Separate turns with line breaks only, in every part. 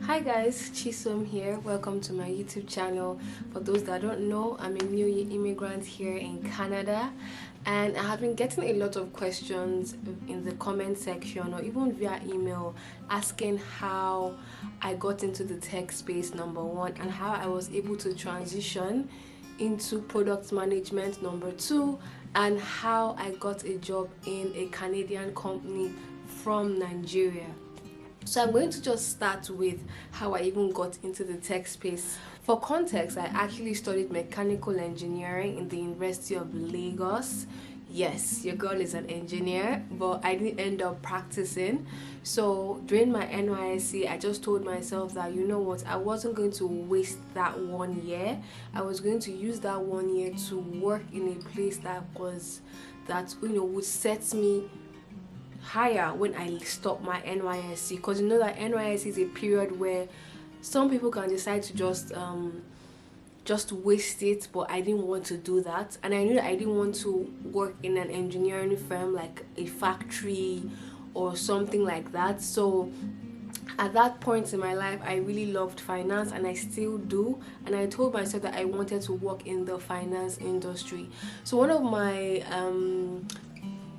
Hi guys, Chisom here. Welcome to my YouTube channel. For those that don't know, I'm a new immigrant here in Canada, and I have been getting a lot of questions in the comment section or even via email asking how I got into the tech space, number one, and how I was able to transition into product management, number two, and how I got a job in a Canadian company from Nigeria. So I'm going to just start with how I even got into the tech space. For context, I actually studied mechanical engineering in the University of Lagos. Yes, your girl is an engineer, but I didn't end up practicing. So during my NYSC, I just told myself that, you know what, I wasn't going to waste that 1 year. I was going to use that 1 year to work in a place that would set me higher when I stop my NYSC, because you know that NYSC is a period where some people can decide to just waste it, but I didn't want to do that, and I knew that I didn't want to work in an engineering firm like a factory or something like that. So at that point in my life, I really loved finance, and I still do, and I told myself that I wanted to work in the finance industry. So one of my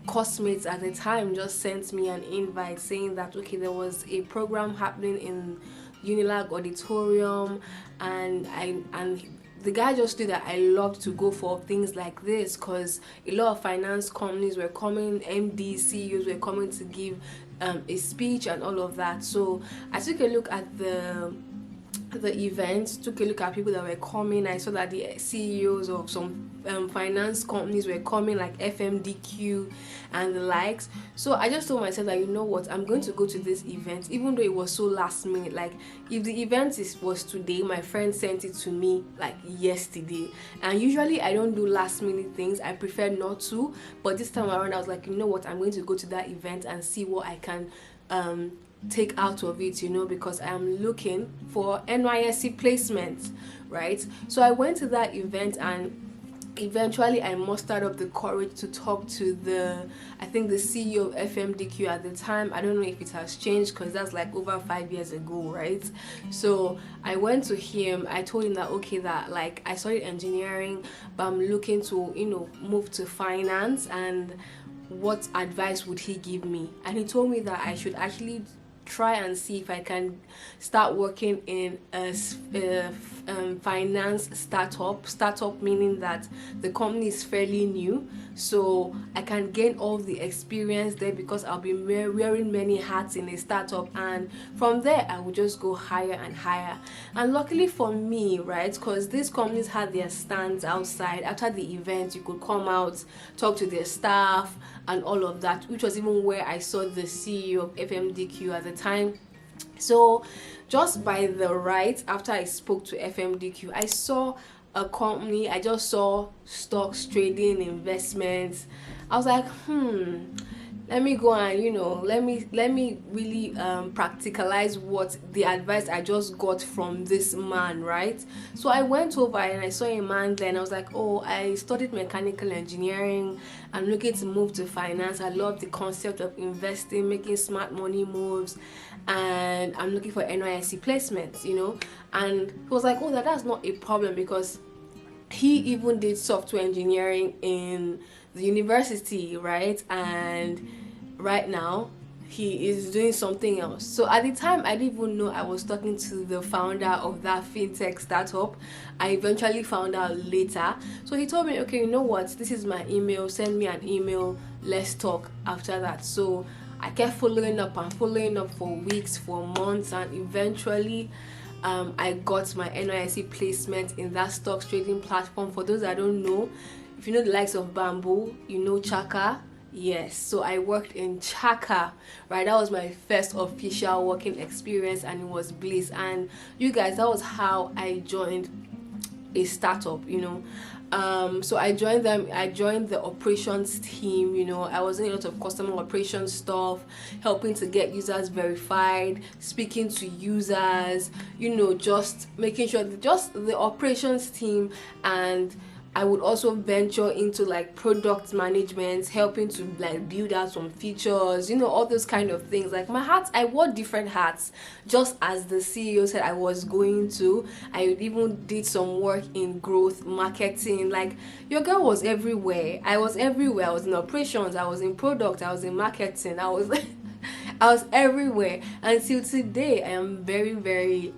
classmates at the time just sent me an invite saying that okay, there was a program happening in Unilag Auditorium, and the guy just knew that I loved to go for things like this because a lot of finance companies were coming, MDs, CEOs were coming to give a speech and all of that. So I took a look at the event, took a look at people that were coming. I saw that the CEOs of some finance companies were coming, like FMDQ and the likes. So I just told myself that, you know what, I'm going to go to this event, even though it was so last minute. Like, if the event was today, my friend sent it to me like yesterday, and usually I don't do last minute things, I prefer not to, but this time around I was like, you know what, I'm going to go to that event and see what I can take out of it, because I am looking for NYSC placement, right? So I went to that event, and eventually I mustered up the courage to talk to the CEO of FMDQ at the time. I don't know if it has changed because that's like over 5 years ago, right? So I went to him. I told him that okay, that like I studied engineering, but I'm looking to move to finance, and what advice would he give me? And he told me that I should actually try and see if I can start working in a finance startup, meaning that the company is fairly new, so I can gain all the experience there because I'll be wearing many hats in a startup, and from there I will just go higher and higher. And luckily for me, right, because these companies had their stands outside. After the event, you could come out, talk to their staff and all of that, which was even where I saw the CEO of FMDQ at the time. So just by the right, after I spoke to FMDQ, I saw a company. I just saw stocks, trading, investments. I was like, let me go and let me really practicalize what the advice I just got from this man, right? So I went over and I saw a man there, and I was like, oh, I studied mechanical engineering, I'm looking to move to finance, I love the concept of investing, making smart money moves, and I'm looking for NYSC placements, and he was like, oh, that's not a problem, because he even did software engineering in the university, right? And right now he is doing something else. So at the time, I didn't even know I was talking to the founder of that fintech startup. I eventually found out later. So he told me, okay, you know what, this is my email, send me an email, let's talk after that. So I kept following up for weeks, for months, and eventually I got my NYSC placement in that stocks trading platform. For those that don't know, if you know the likes of Bamboo, you know Chaka. Yes, so I worked in Chaka, right? That was my first official working experience, and it was bliss. And you guys, that was how I joined a startup, so I joined them. I joined the operations team. I was doing a lot of customer operations stuff, helping to get users verified, speaking to users, just making sure that just the operations team and I would also venture into like product management, helping to like build out some features, all those kind of things. Like my hats, I wore different hats, just as the CEO said I was going to. I even did some work in growth marketing. Like your girl was everywhere. I was everywhere. I was in operations, I was in product, I was in marketing, I was I was everywhere. Until today, I am very, very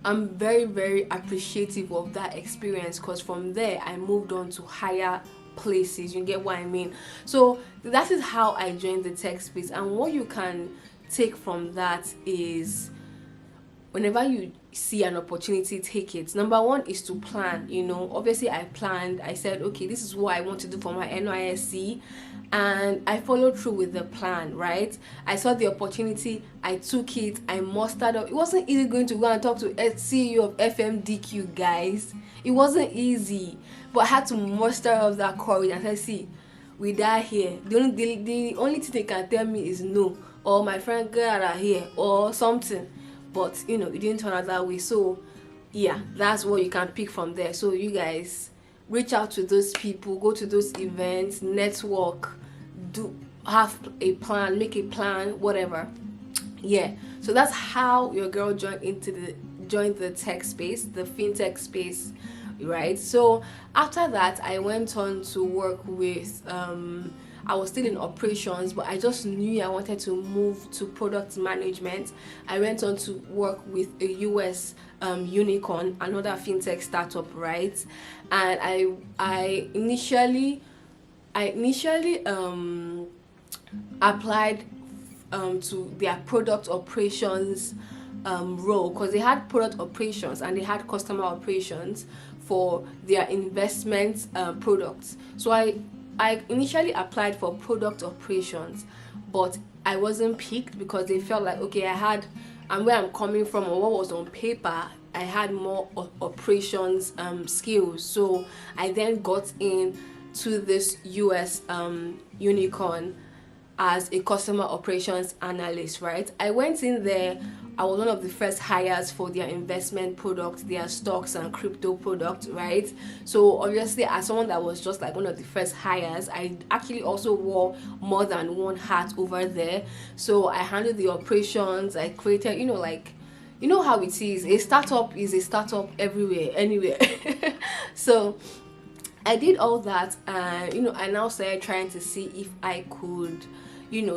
I'm very, very appreciative of that experience, because from there I moved on to higher places. You get what I mean? So that is how I joined the tech space. And what you can take from that is, whenever you see an opportunity, take it. Number one is to plan. Obviously I planned. I said, okay, this is what I want to do for my NYSC, and I followed through with the plan, right? I saw the opportunity, I took it, I mustered up. It wasn't easy going to go and talk to CEO of FMDQ, guys. It wasn't easy, but I had to muster up that courage and say, see, we die here. The only thing they can tell me is no, or my friend girl are here, or something. But it didn't turn out that way. So yeah, that's what you can pick from there. So you guys, reach out to those people, go to those events, network, have a plan, make a plan, whatever. Yeah, so that's how your girl joined the tech space, the fintech space, right? So after that, I went on to work with I was still in operations, but I just knew I wanted to move to product management. I went on to work with a US unicorn, another fintech startup, right? And I initially applied to their product operations role, because they had product operations and they had customer operations for their investment products. So I initially applied for product operations, but I wasn't picked because they felt like, okay, and where I'm coming from, or what was on paper, I had more operations skills. So I then got in to this US unicorn as a customer operations analyst, right? I went in there. I was one of the first hires for their investment product, their stocks and crypto product, right? So obviously, as someone that was just like one of the first hires, I actually also wore more than one hat over there. So I handled the operations. I created, how it is. A startup is a startup everywhere, anywhere. So I did all that, and I now started trying to see if I could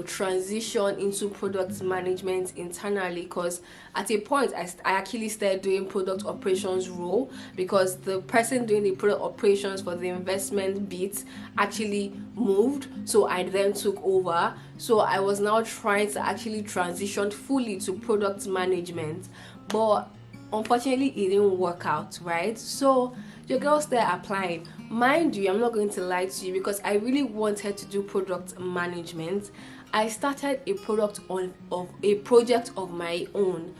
transition into product management internally, because at a point I actually started doing product operations role, because the person doing the product operations for the investment bit actually moved, so I then took over. So I was now trying to actually transition fully to product management, but unfortunately it didn't work out, right? So your girl started applying. Mind you, I'm not going to lie to you, because I really wanted to do product management. I started a project of my own.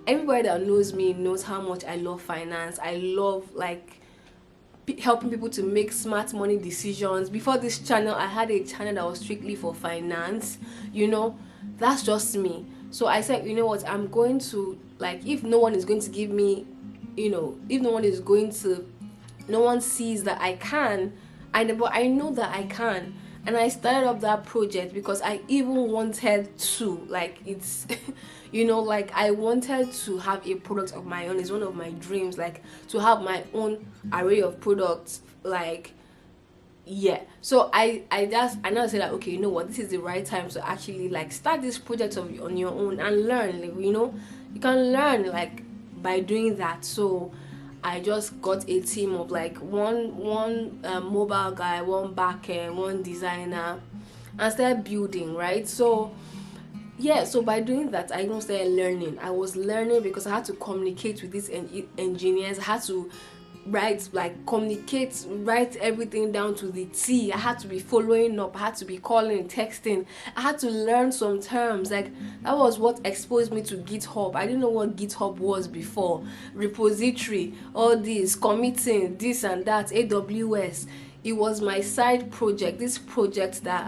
Everybody that knows me knows how much I love finance. I love helping people to make smart money decisions. Before this channel, I had a channel that was strictly for finance. That's just me. So I said, you know what, I'm going to, if no one is going to give me, if no one sees that I can, but I know that I can. And I started up that project because I even wanted to, I wanted to have a product of my own. It's one of my dreams, to have my own array of products, yeah. So I now said that, okay, you know what, this is the right time to actually start this project on your own and learn. You can learn by doing that. So I just got a team of one mobile guy, one backer, one designer, and started building, right? So yeah, so by doing that, I even started learning. I was learning because I had to communicate with these engineers. I had to communicate, write everything down to the T. I had to be following up. I had to be calling, texting. I had to learn some terms. That was what exposed me to GitHub. I didn't know what GitHub was before. Repository, all this, committing, this and that, AWS. it was my side project, this project that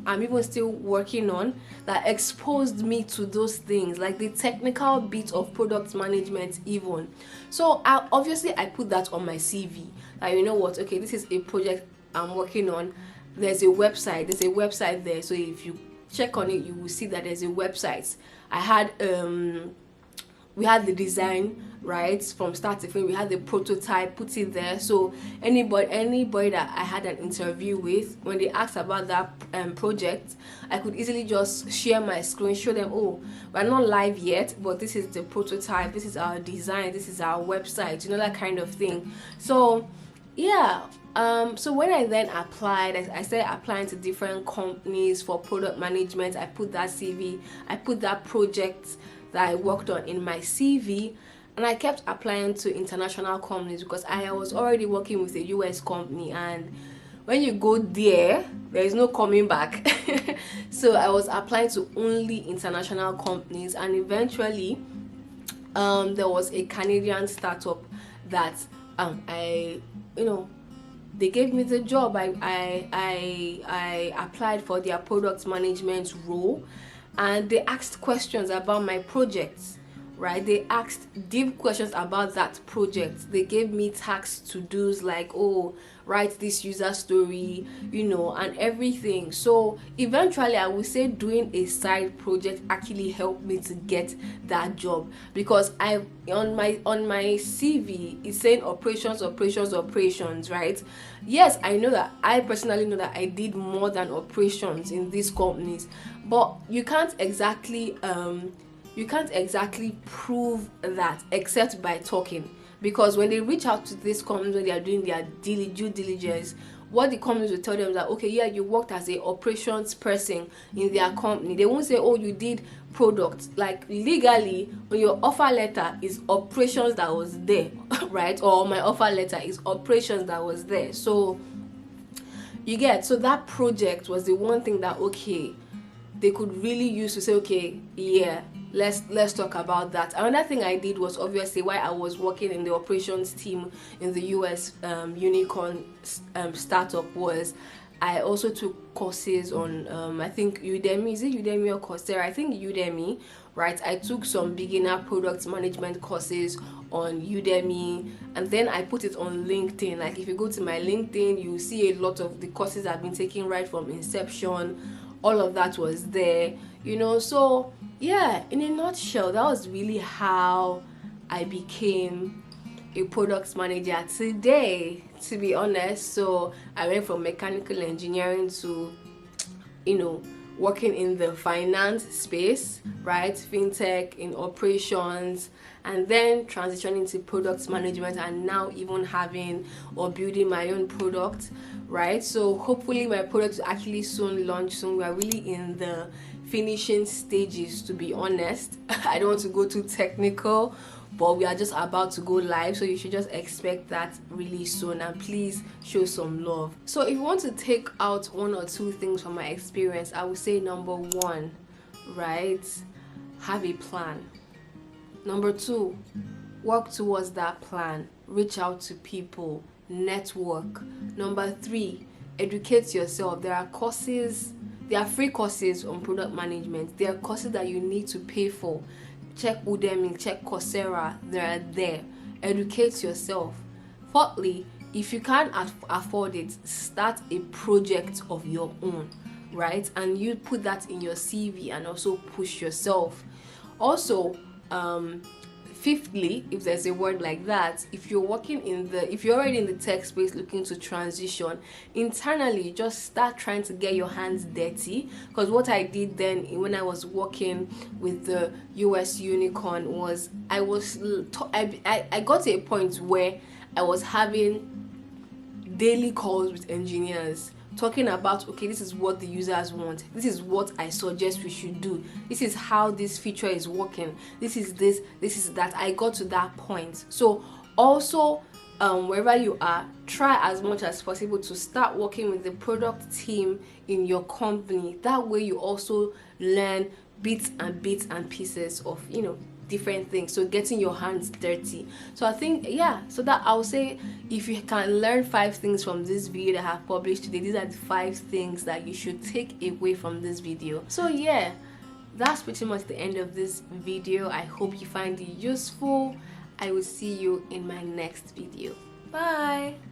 I'm even still working on, that exposed me to those things, like the technical bit of product management even. So obviously I put that on my CV, like, you know what, okay, this is a project I'm working on. There's a website there, so if you check on it, you will see that there's a website. I had we had the design, right, from start to finish. We had the prototype, put it there. So anybody that I had an interview with, when they asked about that project, I could easily just share my screen, show them, oh, we're not live yet, but this is the prototype, this is our design, this is our website, you know, that kind of thing. So yeah, so when I then applied, I started applying to different companies for product management. I put that CV, I put that project that I worked on in my CV, and I kept applying to international companies because I was already working with a US company, and when you go there is no coming back. So I was applying to only international companies, and eventually there was a Canadian startup that they gave me the job. I applied for their product management role, and they asked questions about my projects, right? They asked deep questions about that project. They gave me tasks to do, like, oh, write this user story, and everything. So eventually I would say doing a side project actually helped me to get that job, because I on my CV it's saying operations, right? Yes, I personally know that I did more than operations in these companies, but you can't exactly prove that except by talking. Because when they reach out to these companies, when they are doing their due diligence, what the companies will tell them is that, okay, yeah, you worked as a operations person in their company. They won't say, oh, you did products. Like, legally, on your offer letter is operations that was there, right? Or my offer letter is operations that was there. So you get, so that project was the one thing that, okay, they could really use to say, okay, yeah, let's talk about that. Another thing I did was, obviously, while I was working in the operations team in the US unicorn startup, was I also took courses on I think Udemy. Is it Udemy or Coursera? I think Udemy, right? I took some beginner product management courses on Udemy, and then I put it on LinkedIn. Like, if you go to my LinkedIn, you see a lot of the courses I've been taking right from inception. All of that was there, so yeah, in a nutshell, that was really how I became a product manager today, to be honest. So I went from mechanical engineering to working in the finance space, right? Fintech, in operations, and then transitioning to product management, and now even having or building my own product, right? So hopefully my product will actually soon launch soon. We are really in the finishing stages, to be honest. I don't want to go too technical, but we are just about to go live, so you should just expect that really soon, and please show some love. So if you want to take out one or two things from my experience, I would say number one, right, have a plan. Number two, work towards that plan. Reach out to people, network. Number three, educate yourself. There are courses, there are free courses on product management. There are courses that you need to pay for. Check Udemy, check Coursera, they are there. Educate yourself. Fourthly, if you can't afford it, start a project of your own, right? And you put that in your CV and also push yourself. Also, fifthly, if there's a word like that, if you're already in the tech space looking to transition internally, just start trying to get your hands dirty. Because what I did then when I was working with the US unicorn was I got to a point where I was having daily calls with engineers, talking about, okay, this is what the users want, this is what I suggest we should do, this is how this feature is working, this is that. I got to that point. So also, wherever you are, try as much as possible to start working with the product team in your company. That way you also learn bits and pieces of different things, so getting your hands dirty. So I think, yeah, so that I'll say, if you can learn 5 things from this video that I have published today, these are the 5 things that you should take away from this video. So yeah, that's pretty much the end of this video. I hope you find it useful. I will see you in my next video. Bye.